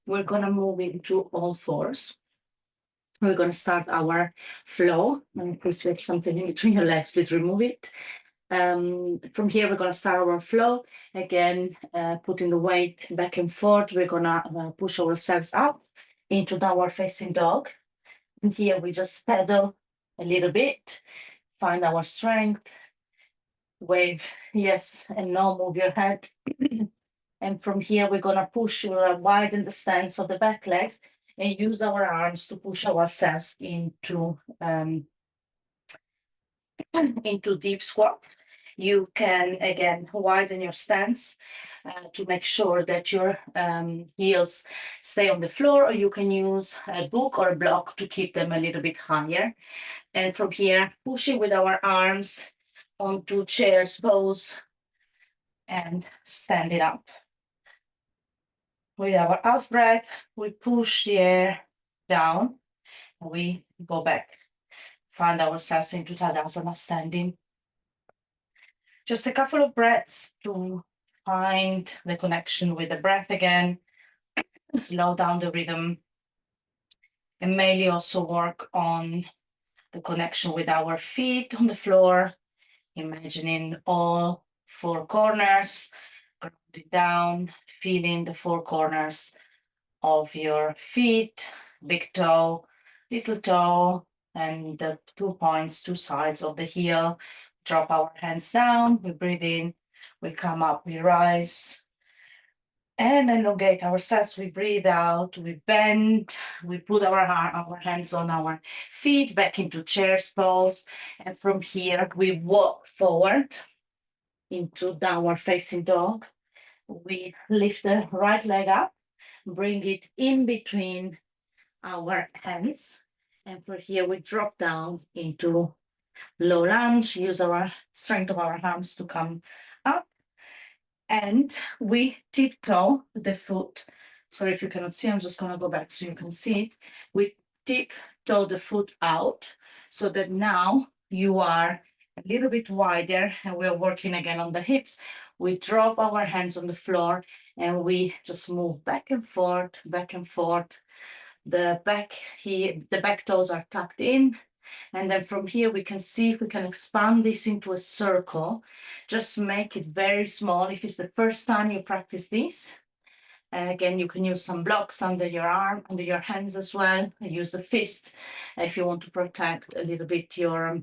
we're gonna move into all fours. We're gonna start our flow. And please, you have something in between your legs, please remove it. From here, we're gonna start our flow. Again, putting the weight back and forth. We're gonna push ourselves up into downward facing dog. And here we just pedal a little bit, find our strength, wave yes and no, move your head. And from here, we're gonna push, widen the stance of the back legs and use our arms to push ourselves into deep squat. You can, again, widen your stance to make sure that your heels stay on the floor, or you can use a book or a block to keep them a little bit higher. And from here, pushing with our arms onto chair's pose and stand it up. With our out breath, we push the air down, and we go back, find ourselves into Tadasana standing. Just a couple of breaths to find the connection with the breath again, slow down the rhythm, and mainly also work on the connection with our feet on the floor, imagining all four corners, grounded down, feeling the four corners of your feet, big toe, little toe, and the 2 points, 2 sides of the heel. Drop our hands down, we breathe in, we come up, we rise, and elongate ourselves. We breathe out, we bend, we put our hands on our feet back into chair's pose, and from here we walk forward into downward facing dog. We lift the right leg up, bring it in between our hands, and for here we drop down into low lunge, use our strength of our arms to come up, and we tiptoe the foot. Sorry if you cannot see, I'm just going to go back so you can see. We tiptoe the foot out so that now you are a little bit wider, and we're working again on the hips. We drop our hands on the floor and we just move back and forth, back and forth. The back here, the back toes are tucked in. And then from here, we can see if we can expand this into a circle. Just make it very small. If it's the first time you practice this, again, you can use some blocks under your arm, under your hands as well. Use the fist if you want to protect a little bit your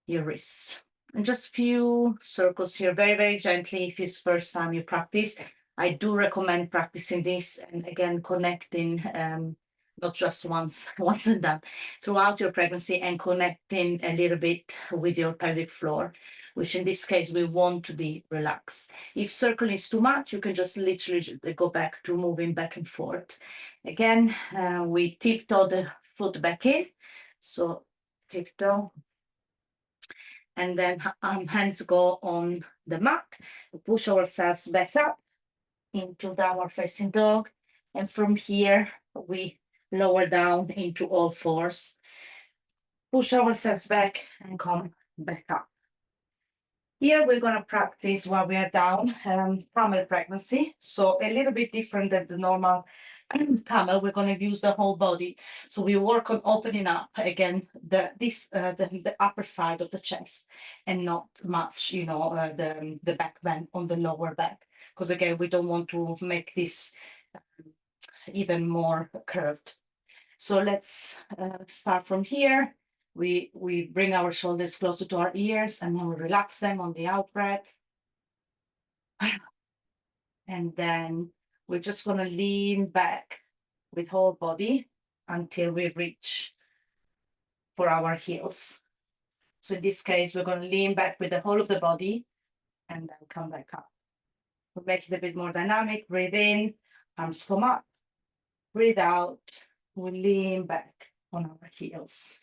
wrists. And just few circles here, very, very gently. If it's first time you practice, I do recommend practicing this and again, connecting not just once and done, throughout your pregnancy, and connecting a little bit with your pelvic floor, which in this case, we want to be relaxed. If circling is too much, you can just literally go back to moving back and forth. Again, we tiptoe the foot back in. So tiptoe. And then hands go on the mat, push ourselves back up into downward facing dog. And from here, we lower down into all fours, push ourselves back and come back up. Here we're going to practice while we are down, camel pregnancy. So a little bit different than the normal camel. We're going to use the whole body. So we work on opening up again the upper side of the chest, and not much, the back bend on the lower back. Because again, we don't want to make this even more curved. So let's start from here. We bring our shoulders closer to our ears, and then we relax them on the out breath. And then we're just going to lean back with whole body until we reach for our heels. So in this case, we're going to lean back with the whole of the body and then come back up. We'll make it a bit more dynamic. Breathe in, arms come up. Breathe out, we lean back on our heels.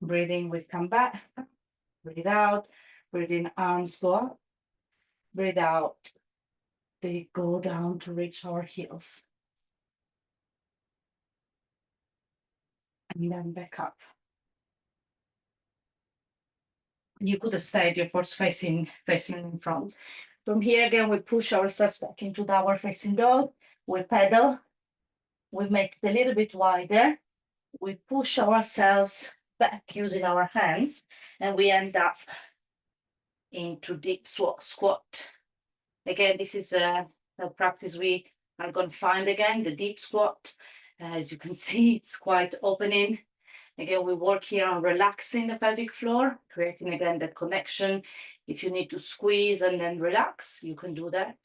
Breathe in, we come back. Breathe out, breathe in, arms go up. Breathe out, they go down to reach our heels. And then back up. You could have stayed your force facing in front. From here again, we push ourselves back into downward facing dog. We pedal. We make it a little bit wider. We push ourselves back using our hands, and we end up into deep squat. Again, this is a practice we are going to find again, the deep squat. As you can see, it's quite opening. Again, we work here on relaxing the pelvic floor, creating again that connection. If you need to squeeze and then relax, you can do that.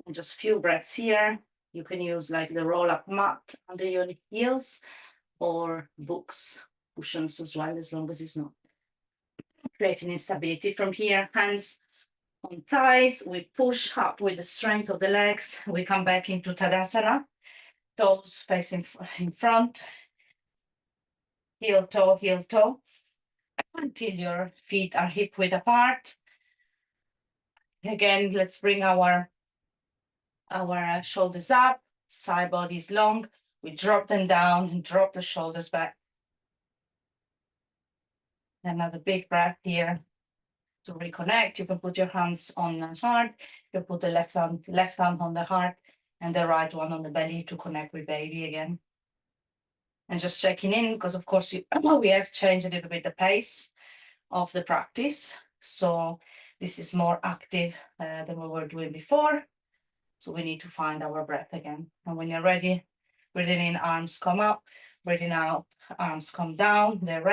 And just a few breaths here. You can use like the roll-up mat under your heels or books, cushions as well, as long as it's not creating instability. From here, hands on thighs, we push up with the strength of the legs. We come back into Tadasana, toes facing in front, heel, toe, until your feet are hip width apart. Again, let's bring our shoulders up, side body is long. We drop them down and drop the shoulders back. Another big breath here to reconnect. You can put your hands on the heart. You can put the left arm on the heart and the right one on the belly to connect with baby again. And just checking in, because of course we have changed a little bit the pace of the practice. So this is more active than we were doing before. So we need to find our breath again. And when you're ready, breathing in, arms come up, breathing out, arms come down. They're ready.